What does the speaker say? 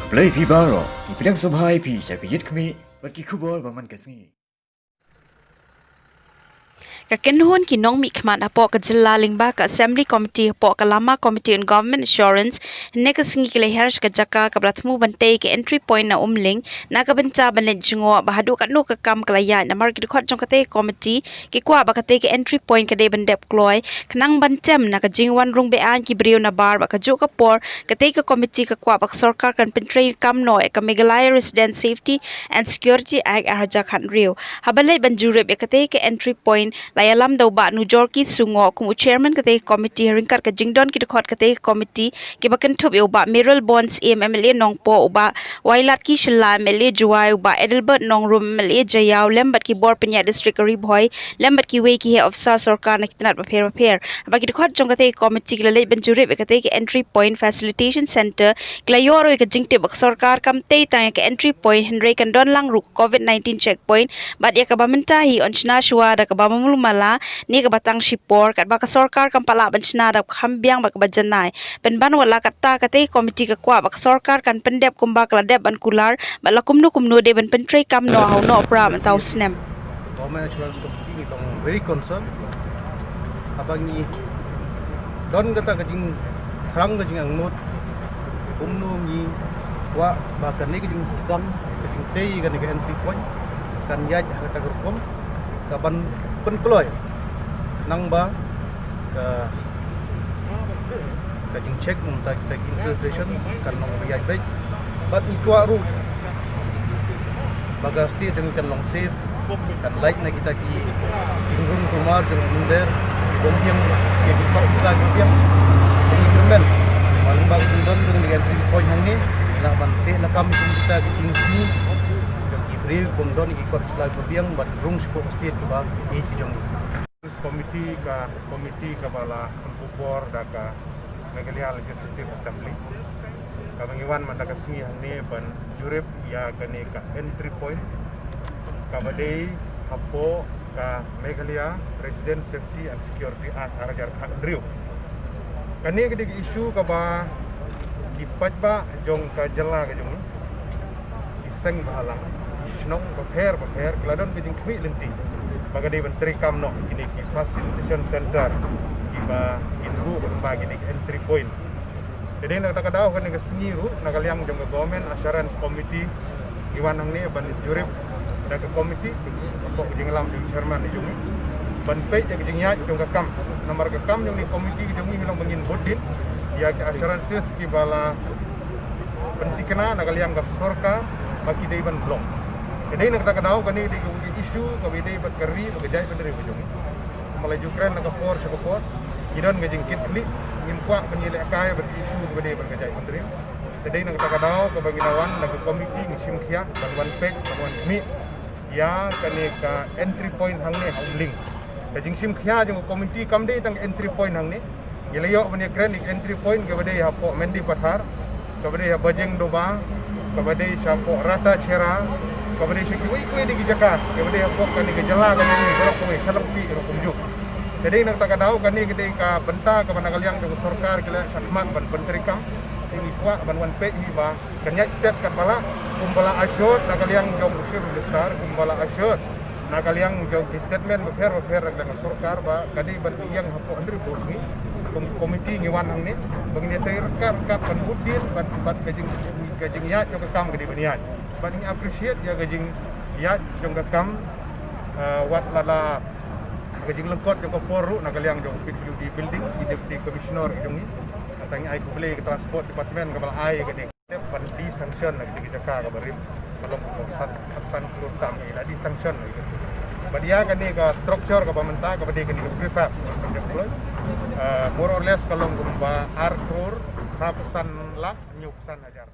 Play Pibaro, Ipilang Sobhai Pi, Chapiyit Kami, Baki Kubor, Baman Kasni. Kakenhun kinong mi khmat apo ka jilla lingba ka assembly committee apo ka lama committee on government assurance ne ka singi kile hersh ka jaka ka prathmu bante ke entry point na umling na ka benta banet jingo bahadu ka no ka kam kalaya na mar ki khot jong kate committee ki kwa ba kate ke entry point ka de bandep kloy khnang bantem na ka jingwan rung be an ki brio na bar ba ka jo ka por kate ka committee ka kwa ba sarkar kan pentrain kam no ka Meghalaya resident safety and security act arja khan rio habalai banjure be kate ke entry point layalam daw ba nu jorki sungo kumu chairman kate committee ringkar ka jingdon ki khot kate committee ki bakan thup yo ba Meryl Bonds MLA nongpo uba wailat ki shilla MLA juai uba Edelbert nongrum MLA jayaw lembat ki bor penya district riboy lembat ki we ki he officer sarkar na kitnat ba pher ba ki khot jong kate committee ki lele benjure be kate ki entry point facilitation center klayoro ka jingte bak sarkar kam te tang ka entry point henry kan don lang ru COVID-19 checkpoint bat ya ka ba mentahi onchna shwa da ka ba mala ni ka batang shipor kat baka sarkar kam pala banchna da khambyang bak bajanai pen ban wala katta kate committee ka kwa bak sarkar kan pendep kumba kala dep ban kular bala kumnu de ban pentrei kam no how no pra taw snem government assurance committee itong very concerned abangi don kata kajing thrang kajing angnut kumnu mi wa bakan ni kajing skam kajing tei kan ni entry point kan yaj kata grukom kaban penkloy nang ba ka kajing check mumta kita infiltration kan nong yaj baik bat ni tua ru bagasti jeng kan long safe kan light na kita ki jingrung kumar jeng mundir bombyang ki dipak isla bombyang ini krimen maling bag dindon dengan entry point hang ni la bante la kami kita ki jingki Beri kumdon iki kor isla bombyang bat rung sipo pasti ke ba ki jong komiti kepala pembubor daka Meghalaya Legislative Assembly kabangiwan mandaka singi hangni ban jurip ya kani ka entry point kabadai hapo ka Meghalaya Resident Safety and Security Act arajar khandriu kani kedi isu kaba kipat ba jong ka jela ka jong iseng balang nong bapher keladon kejing kwi lenti bagadai menteri kamno kini ki facilitation center kiba inru bagi di entry point jadi nak takadaw kan ke sengiru nakaliang jong government assurance committee iwan hang ni ban jurip da ke committee pokok jing lam jing chairman jong ban pe jing nya jong kam nomor ke kam jong ni committee jong ni long bangin bodin ya ke assurances kibala pentikena nakaliang ke sorka bagi dei ban blok jadi nak takadaw kan ni di isu kami dei bat kari bagajai penderi jong malai Ukraine nak for support idon gajing kit kli ngin kwa penyilek kaya berisu kepada berkajai menteri jadi nak takadaw ke baginawan nak komiti ngisim khia banwan pek banwan mi ya kani ka entry point hang ni haumling gajing sim khia jong komiti kamde tang entry point hang ni gilayo bani kren entry point kepada ya po mendi pathar kepada ya bajeng doba kepada sapo rata cera kepada sikui kui di jaka kepada ya po kani gejala kani ni kalau kui salapi kalau kumjuk jadi nak takadaw kani ketika benta ke manakaliang jong sarkar kila sakmat ban menteri kam ini kuat ban wan pe hiba kanya step kapala kumbala asyur nakaliang jong usul besar kumbala asyur nakaliang jong statement befer dengan sarkar ba kadi ban yang hapo andri bosni komiti ngiwan hang ni bangni terkar ban udin ban gajing ya jong kam gedi banian ban ini appreciate ya gajing ya jong kam wat lala gajing lengkot jong poru nakaliang jong PWD building di commissioner jong ni tanya ai boleh ke transport department kapal ai gani ban di sanction lagi di jaka ka barim kalau san kelutam ni di sanction lagi badia kani ka structure ka pamenta ka badi kani prefab deploy more or less kalau gumba arthur ratusan lak nyuksan hajar